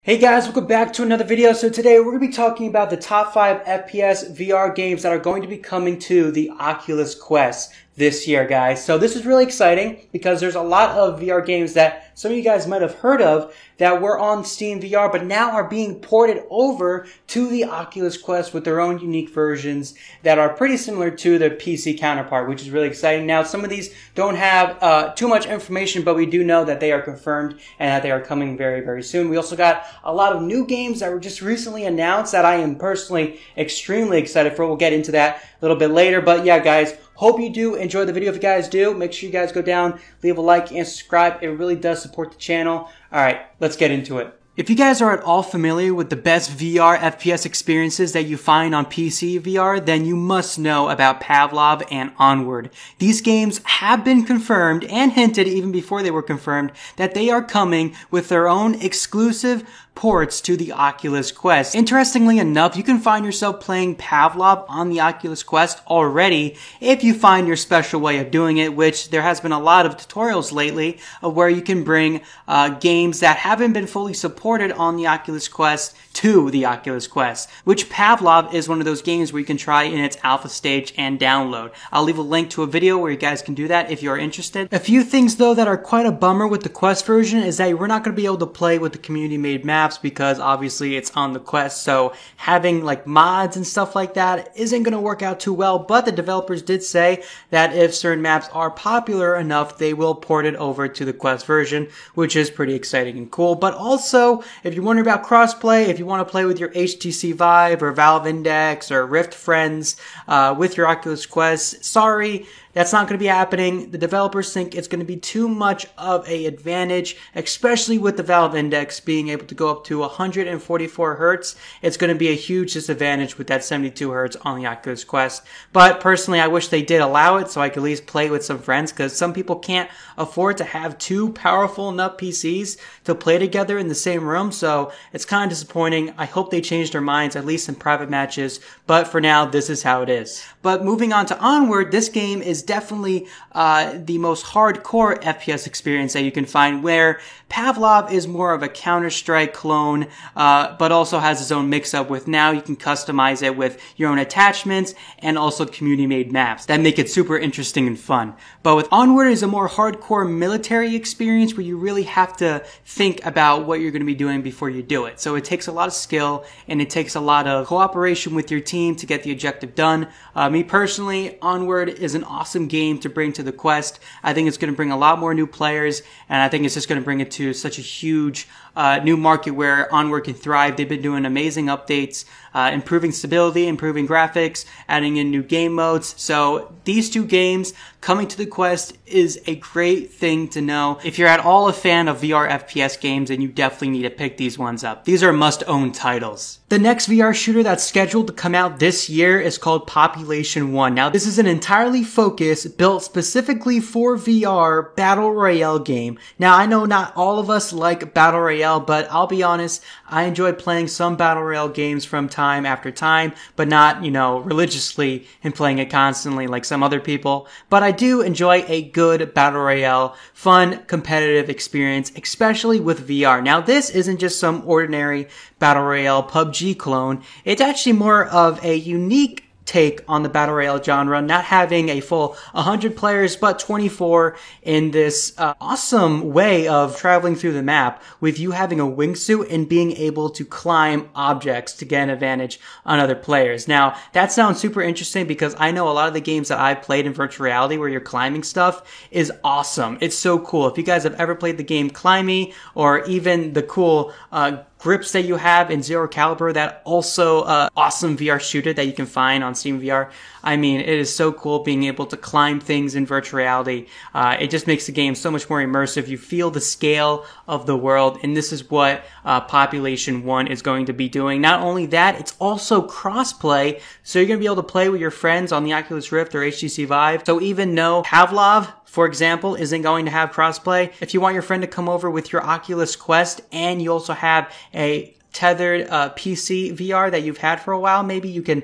Hey guys, welcome back to another video. So today we're going to be talking about the top 5 FPS VR games that are going to be coming to the Oculus Quest this year, guys. So this is really exciting because there's a lot of VR games that some of you guys might have heard of that were on Steam VR but now are being ported over to the Oculus Quest with their own unique versions that are pretty similar to their PC counterpart, which is really exciting. Now, some of these don't have too much information, but we do know that they are confirmed and that they are coming very, very soon. We also got a lot of new games that were just recently announced that I am personally extremely excited for. We'll get into that a little bit later. But yeah, guys, hope you do enjoy the video. If you guys do, make sure you guys go down, leave a like, and subscribe. It really does support the channel. All right, let's get into it. If you guys are at all familiar with the best VR FPS experiences that you find on PC VR, then you must know about Pavlov and Onward. These games have been confirmed and hinted even before they were confirmed that they are coming with their own exclusive ports to the Oculus Quest. Interestingly enough, you can find yourself playing Pavlov on the Oculus Quest already if you find your special way of doing it, which there has been a lot of tutorials lately of where you can bring games that haven't been fully supported on the Oculus Quest to the Oculus Quest, which Pavlov is one of those games where you can try in its alpha stage and download. I'll leave a link to a video where you guys can do that if you're interested. A few things though that are quite a bummer with the Quest version is that we're not going to be able to play with the community made maps because obviously it's on the Quest, so having like mods and stuff like that isn't going to work out too well, but the developers did say that if certain maps are popular enough, they will port it over to the Quest version, which is pretty exciting and cool. But also, if you're wondering about crossplay, if you want to play with your HTC Vive or Valve Index or Rift friends with your Oculus Quest, sorry, that's not going to be happening. The developers think it's going to be too much of an advantage, especially with the Valve Index being able to go up to 144 Hertz. It's going to be a huge disadvantage with that 72 Hertz on the Oculus Quest. But personally, I wish they did allow it so I could at least play with some friends, because some people can't afford to have two powerful enough PCs to play together in the same room. So it's kind of disappointing. I hope they change their minds, at least in private matches. But for now, this is how it is. But moving on to Onward, this game is definitely the most hardcore FPS experience that you can find, where Pavlov is more of a Counter-Strike clone, but also has its own mix-up with now you can customize it with your own attachments and also community-made maps that make it super interesting and fun. But with Onward is a more hardcore military experience where you really have to think about what you're going to be doing before you do it. So it takes a lot of skill and it takes a lot of cooperation with your team to get the objective done. Me personally, Onward is an awesome game to bring to the Quest. I think it's going to bring a lot more new players, and I think it's just going to bring it to such a huge new market where Onward can thrive. They've been doing amazing updates, improving stability, improving graphics, adding in new game modes. So these two games coming to the Quest is a great thing to know. If you're at all a fan of VR FPS games, then you definitely need to pick these ones up. These are must-own titles. The next VR shooter that's scheduled to come out this year is called Population 1. Now, this is an entirely focused, built specifically for VR Battle Royale game. Now, I know not all of us like Battle Royale, but I'll be honest, I enjoy playing some Battle Royale games from time after time, but not, religiously and playing it constantly like some other people. But I do enjoy a good Battle Royale, fun, competitive experience, especially with VR. Now, this isn't just some ordinary Battle Royale PUBG clone. It's actually more of a unique take on the Battle Royale genre, not having a full 100 players, but 24 in this awesome way of traveling through the map with you having a wingsuit and being able to climb objects to get an advantage on other players. Now, that sounds super interesting because I know a lot of the games that I've played in virtual reality where you're climbing stuff is awesome. It's so cool. If you guys have ever played the game Climby, or even the cool grips that you have in Zero Caliber, that also awesome VR shooter that you can find on Steam VR. I mean, it is so cool being able to climb things in virtual reality. It just makes the game so much more immersive. You feel the scale of the world, and this is what Population 1 is going to be doing. Not only that, it's also crossplay, so you're going to be able to play with your friends on the Oculus Rift or HTC Vive. So even though Pavlov, for example, isn't going to have crossplay, if you want your friend to come over with your Oculus Quest and you also have a tethered PC VR that you've had for a while, maybe you can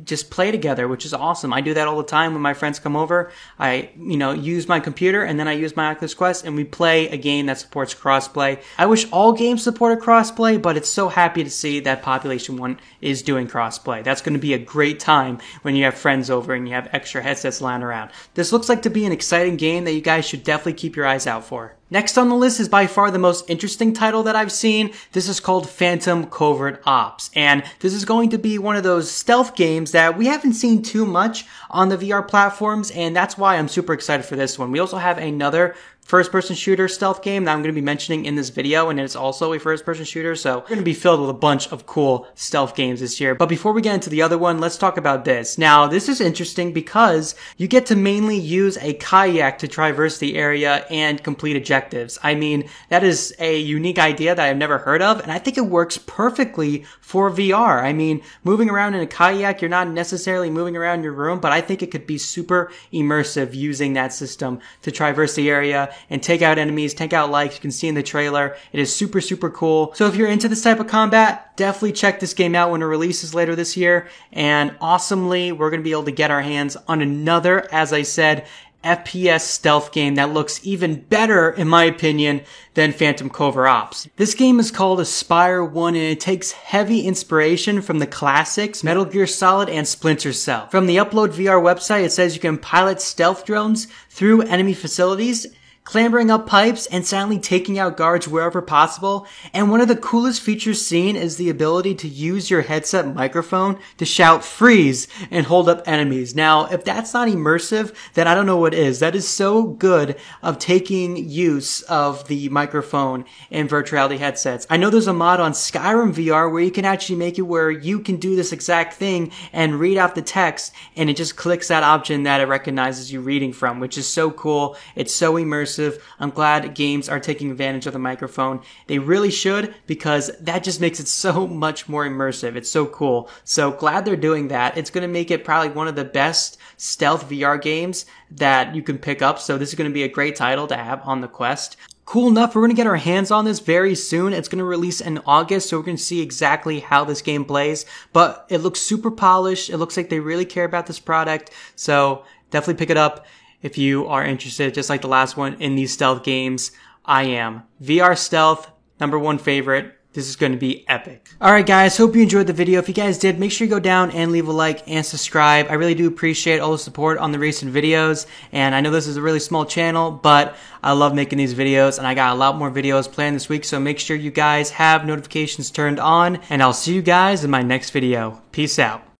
just play together, which is awesome. I do that all the time when my friends come over. I, use my computer and then I use my Oculus Quest and we play a game that supports crossplay. I wish all games supported crossplay, but it's so happy to see that Population 1 is doing crossplay. That's going to be a great time when you have friends over and you have extra headsets lying around. This looks like to be an exciting game that you guys should definitely keep your eyes out for. Next on the list is by far the most interesting title that I've seen. This is called Phantom Covert Ops, and this is going to be one of those stealth games that we haven't seen too much on the VR platforms, and that's why I'm super excited for this one. We also have another first-person shooter stealth game that I'm going to be mentioning in this video, and it's also a first-person shooter, so we're going to be filled with a bunch of cool stealth games this year. But before we get into the other one, let's talk about this. Now, this is interesting because you get to mainly use a kayak to traverse the area and complete objectives. I mean, that is a unique idea that I've never heard of, and I think it works perfectly for VR. I mean, moving around in a kayak, you're not necessarily moving around your room, but I think it could be super immersive using that system to traverse the area and take out enemies, take out likes. You can see in the trailer. It is super, super cool. So if you're into this type of combat, definitely check this game out when it releases later this year. And awesomely, we're going to be able to get our hands on another, as I said, FPS stealth game that looks even better, in my opinion, than Phantom Covert Ops. This game is called Aspire 1 and it takes heavy inspiration from the classics Metal Gear Solid and Splinter Cell. From the Upload VR website, it says you can pilot stealth drones through enemy facilities, clambering up pipes and silently taking out guards wherever possible. And one of the coolest features seen is the ability to use your headset microphone to shout freeze and hold up enemies. Now, if that's not immersive, then I don't know what is. That is so good of taking use of the microphone in virtual reality headsets. I know there's a mod on Skyrim VR where you can actually make it where you can do this exact thing and read out the text and it just clicks that option that it recognizes you reading from, which is so cool. It's so immersive. I'm glad games are taking advantage of the microphone. They really should, because that just makes it so much more immersive. It's so cool. So glad they're doing that. It's going to make it probably one of the best stealth VR games that you can pick up. So this is going to be a great title to have on the Quest. Cool enough, we're going to get our hands on this very soon. It's going to release in August, so we're going to see exactly how this game plays. But it looks super polished. It looks like they really care about this product. So definitely pick it up if you are interested, just like the last one in these stealth games. I am. VR stealth, #1 favorite. This is going to be epic. Alright guys, hope you enjoyed the video. If you guys did, make sure you go down and leave a like and subscribe. I really do appreciate all the support on the recent videos. And I know this is a really small channel, but I love making these videos and I got a lot more videos planned this week. So make sure you guys have notifications turned on and I'll see you guys in my next video. Peace out.